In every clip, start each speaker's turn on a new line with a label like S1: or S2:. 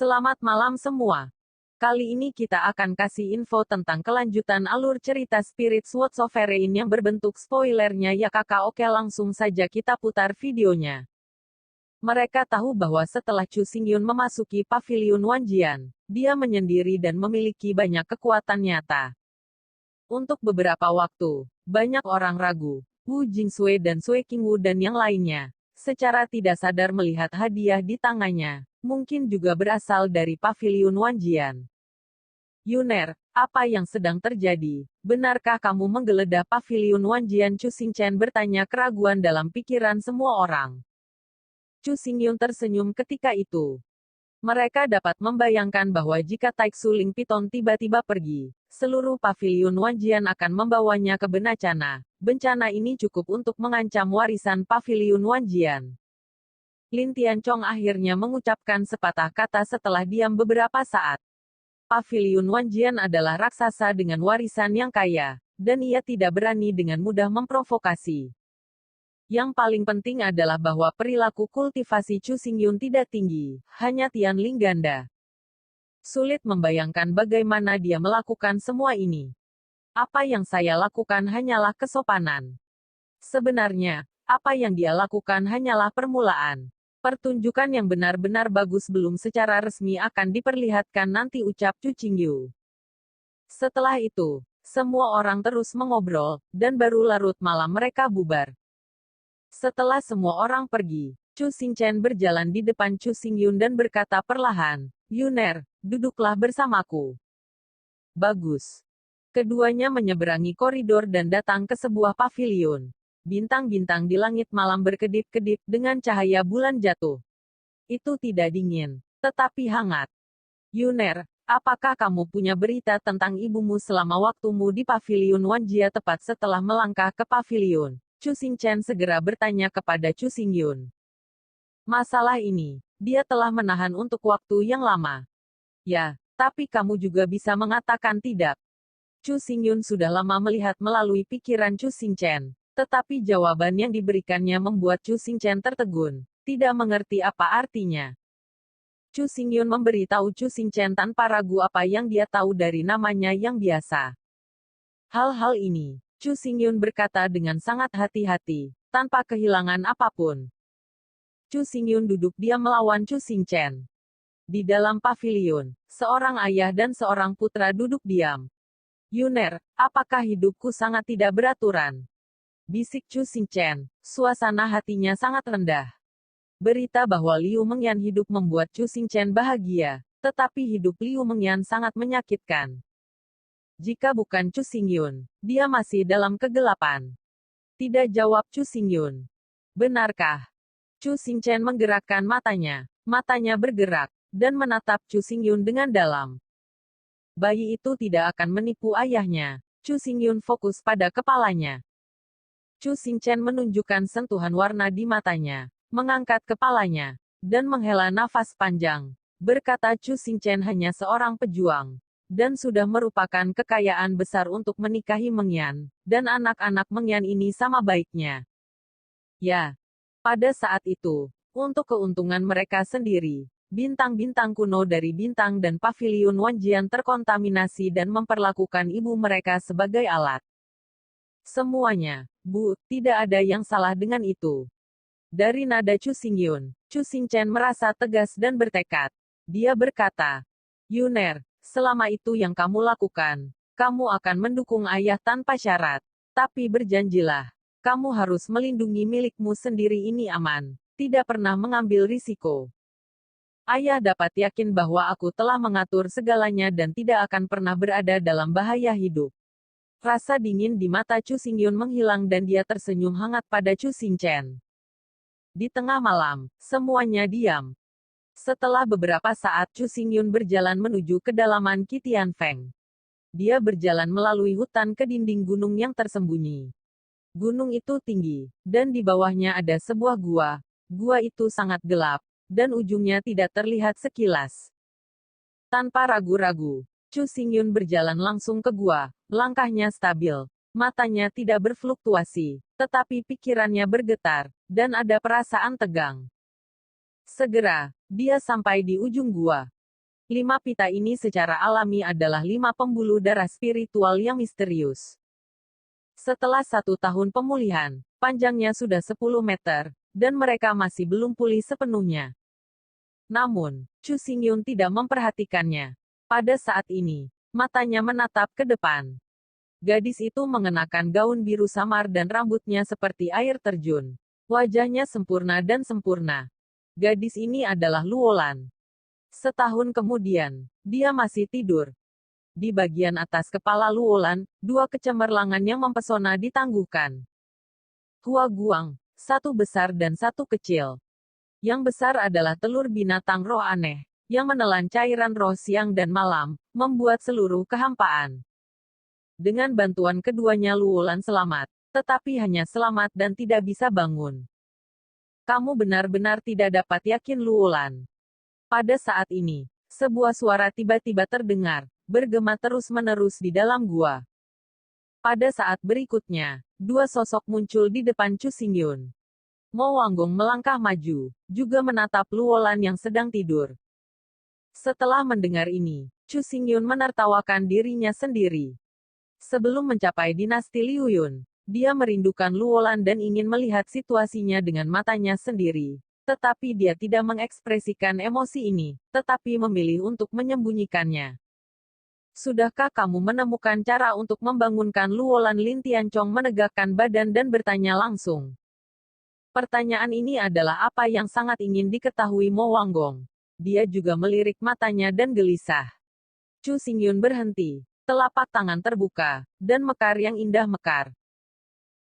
S1: Selamat malam semua. Kali ini kita akan kasih info tentang kelanjutan alur cerita Spirit Sword Sovereign yang berbentuk spoilernya ya kakak. Oke, langsung saja kita putar videonya. Mereka tahu bahwa setelah Chu Xingyun memasuki pavilion Wanjian, dia menyendiri dan memiliki banyak kekuatan nyata. Untuk beberapa waktu, banyak orang ragu, Wu Jingsui dan Sui Qingwu dan yang lainnya, secara tidak sadar melihat hadiah di tangannya, mungkin juga berasal dari pavilion Wanjian. Yuner, apa yang sedang terjadi? Benarkah kamu menggeledah pavilion Wanjian? Chu Xingchen bertanya, keraguan dalam pikiran semua orang. Chu Xingyun tersenyum ketika itu. Mereka dapat membayangkan bahwa jika Taixu Ling Piton tiba-tiba pergi, seluruh pavilion Wanjian akan membawanya ke bencana. Bencana ini cukup untuk mengancam warisan pavilion Wanjian. Lin Tianchong akhirnya mengucapkan sepatah kata setelah diam beberapa saat. Pavilion Wanjian adalah raksasa dengan warisan yang kaya, dan ia tidak berani dengan mudah memprovokasi. Yang paling penting adalah bahwa perilaku kultivasi Chu Xingyun tidak tinggi, hanya Tianling ganda. Sulit membayangkan bagaimana dia melakukan semua ini. Apa yang saya lakukan hanyalah kesopanan. Sebenarnya, apa yang dia lakukan hanyalah permulaan. Pertunjukan yang benar-benar bagus belum secara resmi akan diperlihatkan nanti, ucap Chu Xingyu. Setelah itu, semua orang terus mengobrol, dan baru larut malam mereka bubar. Setelah semua orang pergi, Chu Xingchen berjalan di depan Chu Xingyun dan berkata perlahan, Yuner, duduklah bersamaku. Bagus. Keduanya menyeberangi koridor dan datang ke sebuah pavilion. Bintang-bintang di langit malam berkedip-kedip dengan cahaya bulan jatuh. Itu tidak dingin, tetapi hangat. Yuner, apakah kamu punya berita tentang ibumu selama waktumu di pavilion Wanjia? Tepat setelah melangkah ke pavilion, Chu Xingchen segera bertanya kepada Chu Xingyun. Masalah ini, dia telah menahan untuk waktu yang lama. Ya, tapi kamu juga bisa mengatakan tidak. Chu Xingyun sudah lama melihat melalui pikiran Chu Xingchen. Tetapi jawaban yang diberikannya membuat Chu Xingchen tertegun, tidak mengerti apa artinya. Chu Xingyun memberitahu Chu Xingchen tanpa ragu apa yang dia tahu dari namanya yang biasa. Hal-hal ini, Chu Xingyun berkata dengan sangat hati-hati, tanpa kehilangan apapun. Chu Xingyun duduk diam melawan Chu Xingchen. Di dalam pavilion, seorang ayah dan seorang putra duduk diam. Yuner, apakah hidupku sangat tidak beraturan? Bisik Chu Xingchen, suasana hatinya sangat rendah. Berita bahwa Liu Mengyan hidup membuat Chu Xingchen bahagia, tetapi hidup Liu Mengyan sangat menyakitkan. Jika bukan Chu Xingyun, dia masih dalam kegelapan. Tidak, jawab Chu Xingyun. Benarkah? Chu Xingchen menggerakkan matanya. Matanya bergerak, dan menatap Chu Xingyun dengan dalam. Bayi itu tidak akan menipu ayahnya. Chu Xingyun fokus pada kepalanya. Chu Xingchen menunjukkan sentuhan warna di matanya, mengangkat kepalanya, dan menghela nafas panjang. Berkata Chu Xingchen hanya seorang pejuang, dan sudah merupakan kekayaan besar untuk menikahi Mengyan, dan anak-anak Mengyan ini sama baiknya. Ya, pada saat itu, untuk keuntungan mereka sendiri, bintang-bintang kuno dari bintang dan pavilion Wanjian terkontaminasi dan memperlakukan ibu mereka sebagai alat. Semuanya, Bu, tidak ada yang salah dengan itu. Dari nada Chu Xingyun, Chu Xingchen merasa tegas dan bertekad. Dia berkata, Yuner, selama itu yang kamu lakukan, kamu akan mendukung ayah tanpa syarat. Tapi berjanjilah, kamu harus melindungi milikmu sendiri ini aman, tidak pernah mengambil risiko. Ayah dapat yakin bahwa aku telah mengatur segalanya dan tidak akan pernah berada dalam bahaya hidup. Rasa dingin di mata Chu Xingyun menghilang dan dia tersenyum hangat pada Chu Xingchen. Di tengah malam, semuanya diam. Setelah beberapa saat Chu Xingyun berjalan menuju kedalaman Qitian Feng. Dia berjalan melalui hutan ke dinding gunung yang tersembunyi. Gunung itu tinggi, dan di bawahnya ada sebuah gua. Gua itu sangat gelap, dan ujungnya tidak terlihat sekilas. Tanpa ragu-ragu, Chu Xingyun berjalan langsung ke gua, langkahnya stabil, matanya tidak berfluktuasi, tetapi pikirannya bergetar, dan ada perasaan tegang. Segera, dia sampai di ujung gua. 5 pita ini secara alami adalah 5 pembuluh darah spiritual yang misterius. Setelah 1 tahun pemulihan, panjangnya sudah 10 meter, dan mereka masih belum pulih sepenuhnya. Namun, Chu Xingyun tidak memperhatikannya. Pada saat ini, matanya menatap ke depan. Gadis itu mengenakan gaun biru samar dan rambutnya seperti air terjun. Wajahnya sempurna dan sempurna. Gadis ini adalah Luolan. Setahun kemudian, dia masih tidur. Di bagian atas kepala Luolan, 2 kecemerlangan yang mempesona ditangguhkan. Hua Guang, 1 besar dan 1 kecil. Yang besar adalah telur binatang roh aneh, yang menelan cairan roh siang dan malam, membuat seluruh kehampaan. Dengan bantuan keduanya Luolan selamat, tetapi hanya selamat dan tidak bisa bangun. Kamu benar-benar tidak dapat yakin Luolan. Pada saat ini, sebuah suara tiba-tiba terdengar, bergema terus-menerus di dalam gua. Pada saat berikutnya, 2 sosok muncul di depan Chu Xingyun. Mo Wanggong melangkah maju, juga menatap Luolan yang sedang tidur. Setelah mendengar ini, Chu Xingyun menertawakan dirinya sendiri. Sebelum mencapai dinasti Liu Yun, dia merindukan Luolan dan ingin melihat situasinya dengan matanya sendiri. Tetapi dia tidak mengekspresikan emosi ini, tetapi memilih untuk menyembunyikannya. Sudahkah kamu menemukan cara untuk membangunkan Luolan? Lin Tianchong menegakkan badan dan bertanya langsung. Pertanyaan ini adalah apa yang sangat ingin diketahui Mo Wanggong. Dia juga melirik matanya dan gelisah. Chu Xingyun berhenti, telapak tangan terbuka, dan mekar yang indah mekar.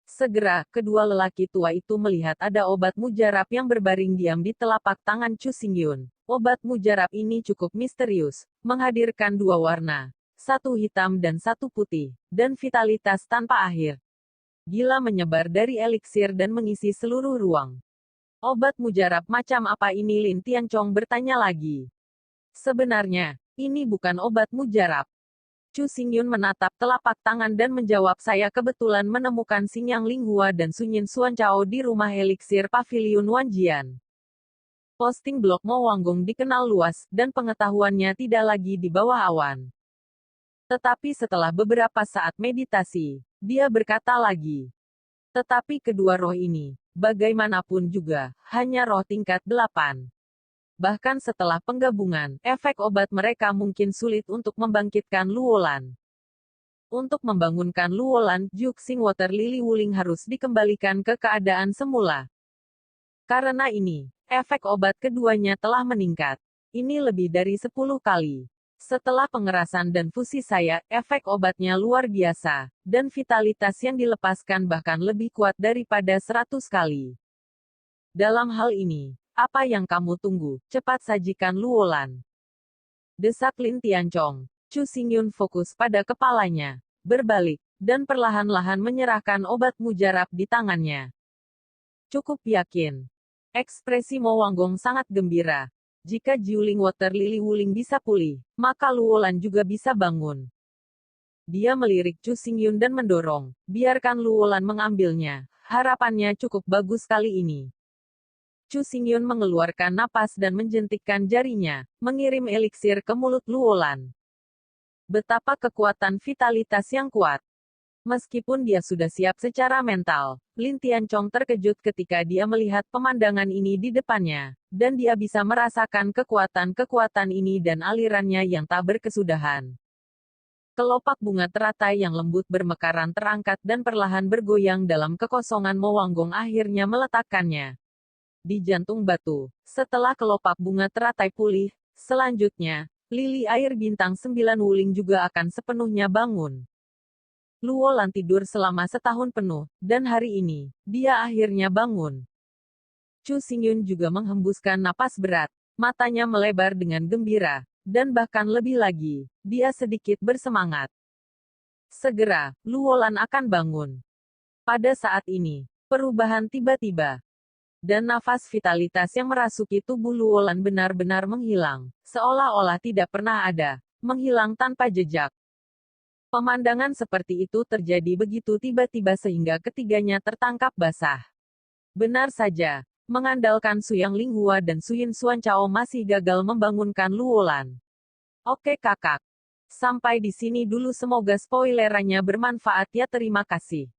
S1: Segera, kedua lelaki tua itu melihat ada obat mujarab yang berbaring diam di telapak tangan Chu Xingyun. Obat mujarab ini cukup misterius, menghadirkan 2 warna, 1 hitam dan 1 putih, dan vitalitas tanpa akhir. Gila menyebar dari eliksir dan mengisi seluruh ruang. Obat mujarab macam apa ini? Lin Tianchong bertanya lagi. Sebenarnya, ini bukan obat mujarab. Chu Xingyun menatap telapak tangan dan menjawab, saya kebetulan menemukan Xingyang Linghua dan Sunyin Xuancao di rumah eliksir Pavilion Wanjian. Posting blog Mo Wanggong dikenal luas, dan pengetahuannya tidak lagi di bawah awan. Tetapi setelah beberapa saat meditasi, dia berkata lagi. Tetapi kedua roh ini, bagaimanapun juga, hanya roh tingkat 8. Bahkan setelah penggabungan, efek obat mereka mungkin sulit untuk membangkitkan Luolan. Untuk membangunkan Luolan, Juxing Water Lily Wuling harus dikembalikan ke keadaan semula. Karena ini, efek obat keduanya telah meningkat. Ini lebih dari 10 kali. Setelah pengerasan dan fusi saya, efek obatnya luar biasa, dan vitalitas yang dilepaskan bahkan lebih kuat daripada 100 kali. Dalam hal ini, apa yang kamu tunggu? Cepat sajikan Luolan. Desak Lin Tianchong. Chu Xingyun fokus pada kepalanya, berbalik, dan perlahan-lahan menyerahkan obat mujarab di tangannya. Cukup yakin. Ekspresi Mo Wanggong sangat gembira. Jika Jiuling Water Lily Wuling bisa pulih, maka Luolan juga bisa bangun. Dia melirik Chu Xingyun dan mendorong, biarkan Luolan mengambilnya. Harapannya cukup bagus kali ini. Chu Xingyun mengeluarkan napas dan menjentikkan jarinya, mengirim eliksir ke mulut Luolan. Betapa kekuatan vitalitas yang kuat. Meskipun dia sudah siap secara mental, Lin Tianchong terkejut ketika dia melihat pemandangan ini di depannya, dan dia bisa merasakan kekuatan-kekuatan ini dan alirannya yang tak berkesudahan. Kelopak bunga teratai yang lembut bermekaran terangkat dan perlahan bergoyang dalam kekosongan. Mo Wanggong akhirnya meletakkannya di jantung batu. Setelah kelopak bunga teratai pulih, selanjutnya, lili air bintang 9 Wuling juga akan sepenuhnya bangun. Luolan tidur selama setahun penuh, dan hari ini, dia akhirnya bangun. Chu Xingyun juga menghembuskan napas berat, matanya melebar dengan gembira, dan bahkan lebih lagi, dia sedikit bersemangat. Segera, Luolan akan bangun. Pada saat ini, perubahan tiba-tiba. Dan nafas vitalitas yang merasuki tubuh Luolan benar-benar menghilang, seolah-olah tidak pernah ada, menghilang tanpa jejak. Pemandangan seperti itu terjadi begitu tiba-tiba sehingga ketiganya tertangkap basah. Benar saja, mengandalkan Suyang Linghua dan Suyin Xuancao masih gagal membangunkan Luolan. Oke kakak. Sampai di sini dulu, semoga spoilerannya bermanfaat ya, terima kasih.